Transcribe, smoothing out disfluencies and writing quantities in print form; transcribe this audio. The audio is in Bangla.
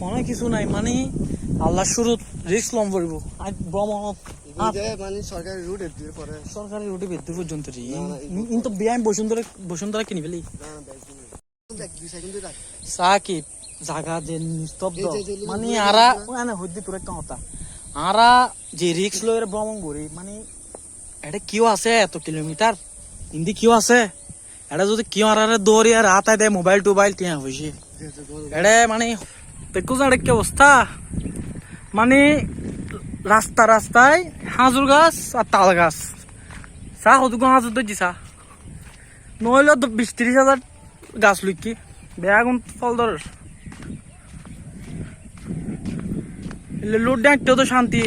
কোনো কিছু নাই মানে আল্লাহ শুরু রিস্ক লম পড়ব আজ ভ্রমণত মানে সরকারি রুট দিয়ে পরে সরকারি রুটে বেদ্যুর পর্যন্ত কিন্তু বিয়াম বসুন্ধরা কিনি ফেলি সাকি জাগা যে নিস্তব্ধ মানে আরা মানে হইতে তোর একটা কথা আরা যে রিক্স লয়ের ভ্রমণ করি মানে এটা কিও আছে এত কিলোমিটার হিন্দি কিও আছে এটা যদি কিও আরে দৌড়ি আর হাতায় দেয় মোবাইল টোবাইল টিয়া হয়েছে এটা মানে দেখো যার কি অবস্থা মানে রাস্তায় হাজুর গাছ আর তাল গাছ চা কতগুলো হাজুর ধরছি চা নইলে 20-30 হাজার গাছ লুকি বেগুন ফল ধর লোড ডাকতেও তো শান্তি